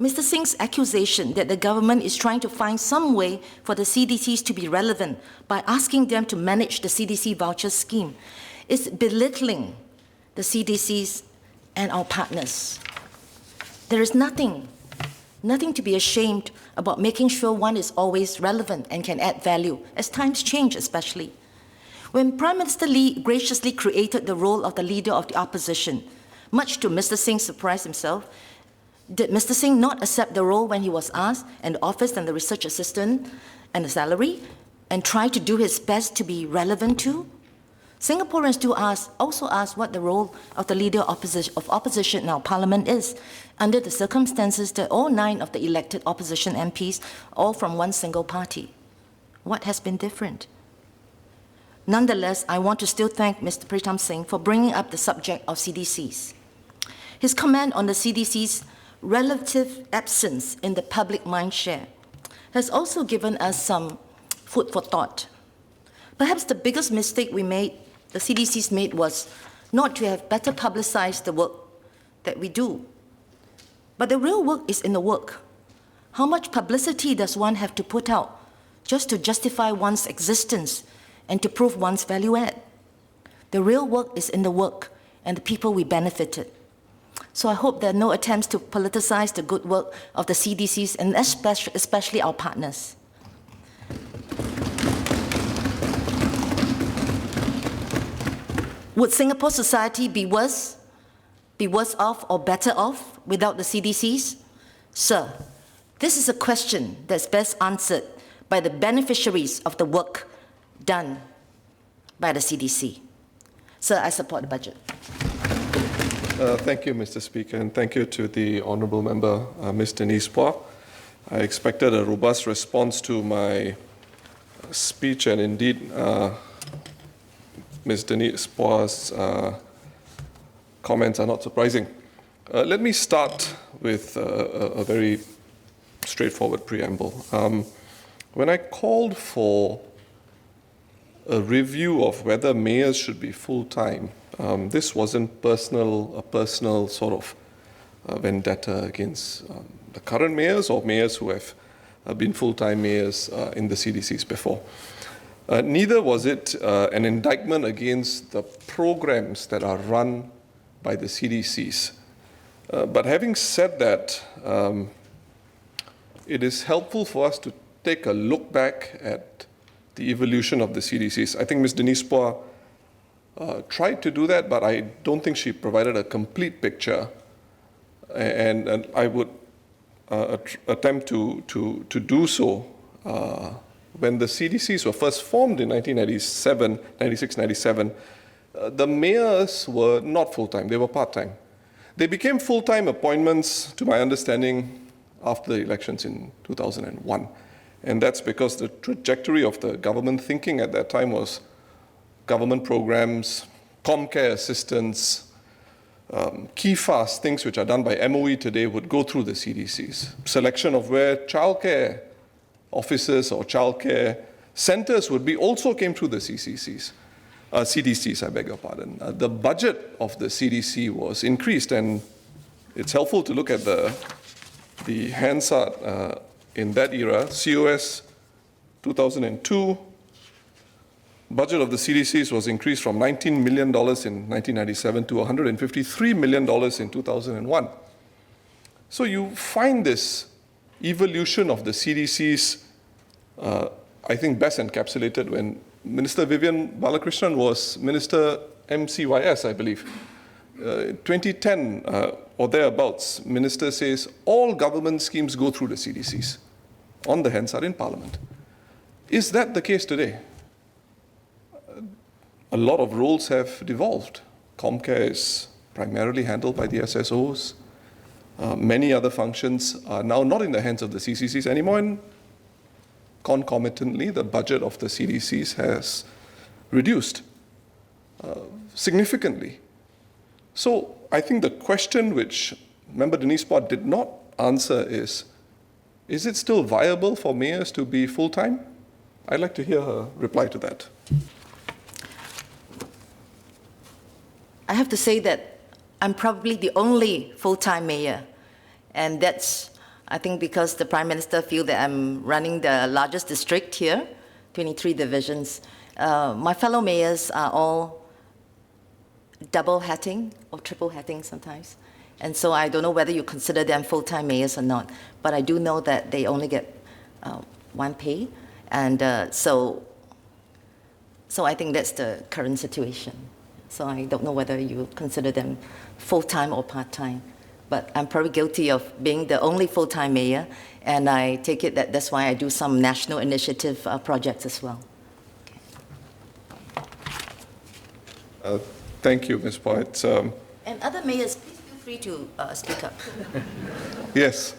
Mr. Singh's accusation that the government is trying to find some way for the CDCs to be relevant by asking them to manage the CDC voucher scheme is belittling the CDCs and our partners. There is nothing to be ashamed about making sure one is always relevant and can add value, as times change especially. When Prime Minister Lee graciously created the role of the leader of the opposition, much to Mr. Singh's surprise himself, did Mr. Singh not accept the role when he was asked, and the office and the research assistant and the salary, and try to do his best to be relevant too? Singaporeans do also ask what the role of the leader of opposition in our parliament is, under the circumstances that all 9 of the elected opposition MPs are all from one single party. What has been different? Nonetheless, I want to still thank Mr. Pritam Singh for bringing up the subject of CDCs. His comment on the CDC's relative absence in the public mindshare has also given us some food for thought. Perhaps the biggest mistake the CDCs made, was not to have better publicized the work that we do. But the real work is in the work. How much publicity does one have to put out just to justify one's existence and to prove one's value add? The real work is in the work and the people we benefited. So I hope there are no attempts to politicize the good work of the CDCs and especially our partners. Would Singapore society be worse off or better off without the CDCs? Sir, this is a question that's best answered by the beneficiaries of the work done by the CDC. Sir, I support the budget. Thank you, Mr. Speaker, and thank you to the Honourable Member, Ms. Denise Phua. I expected a robust response to my speech, and indeed, Ms. Denise Phua's comments are not surprising. Let me start with a very straightforward preamble. When I called for a review of whether mayors should be full-time, this wasn't a personal sort of vendetta against the current mayors or mayors who have been full-time mayors in the CDCs before. Neither was it an indictment against the programs that are run by the CDCs. But having said that, it is helpful for us to take a look back at the evolution of the CDCs. I think Ms. Denise Phua tried to do that, but I don't think she provided a complete picture. And I would attempt to do so. When the CDCs were first formed in 1996-97, the mayors were not full-time, they were part-time. They became full-time appointments, to my understanding, after the elections in 2001. And that's because the trajectory of the government thinking at that time was government programs, Comcare assistance, key fast things which are done by MOE today would go through the CDCs. Selection of where childcare offices or childcare centers would be also came through the CDCs, I beg your pardon. The budget of the CDC was increased, and it's helpful to look at the Hansard in that era. COS 2002, budget of the CDCs was increased from $19 million in 1997 to $153 million in 2001. So you find this evolution of the CDCs, I think, best encapsulated when Minister Vivian Balakrishnan was Minister MCYS, I believe. 2010 or thereabouts, Minister says all government schemes go through the CDCs on the Hansard in Parliament. Is that the case today? A lot of roles have devolved. Comcare is primarily handled by the SSOs. Many other functions are now not in the hands of the CCCs anymore, and concomitantly, the budget of the CDCs has reduced significantly. So I think the question which Member Denise Phua did not answer is it still viable for mayors to be full-time? I'd like to hear her reply to that. I have to say that I'm probably the only full-time mayor, and that's I think because the Prime Minister feels that I'm running the largest district here, 23 divisions. My fellow mayors are all double hatting or triple hatting sometimes. And so I don't know whether you consider them full-time mayors or not, but I do know that they only get one pay. And so I think that's the current situation. So I don't know whether you consider them full-time or part-time. But I'm probably guilty of being the only full-time mayor, and I take it that that's why I do some national initiative projects as well. Thank you, Ms. Phua. And other mayors, please feel free to speak up. Yes,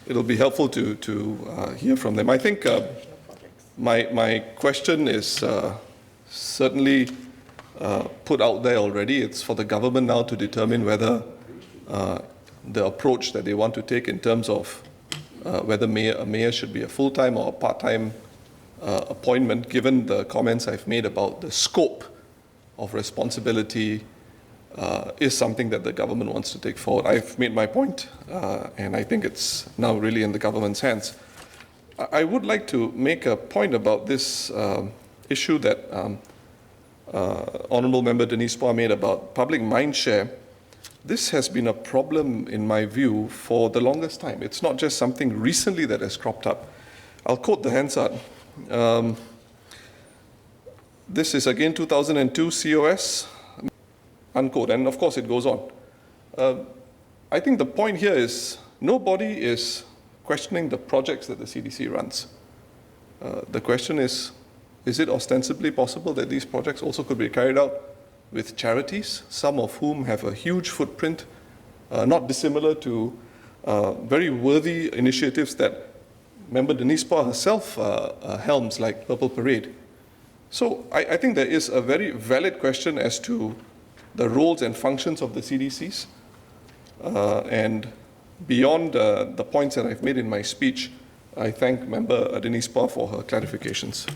it'll be helpful to hear from them. I think my question is certainly put out there already. It's for the government now to determine whether the approach that they want to take in terms of whether a mayor should be a full-time or a part-time appointment, given the comments I've made about the scope of responsibility is something that the government wants to take forward. I've made my point, and I think it's now really in the government's hands. I would like to make a point about this issue that Honourable Member Denise Phua made about public mindshare. This has been a problem, in my view, for the longest time. It's not just something recently that has cropped up. I'll quote the Hansard. This is again 2002 COS, unquote, and of course it goes on. I think the point here is nobody is questioning the projects that the CDC runs. The question is it ostensibly possible that these projects also could be carried out with charities, some of whom have a huge footprint, not dissimilar to very worthy initiatives that Member Denise Phua herself helms, like Purple Parade. So I think there is a very valid question as to the roles and functions of the CDCs. And beyond the points that I've made in my speech, I thank Member Denise Phua for her clarifications.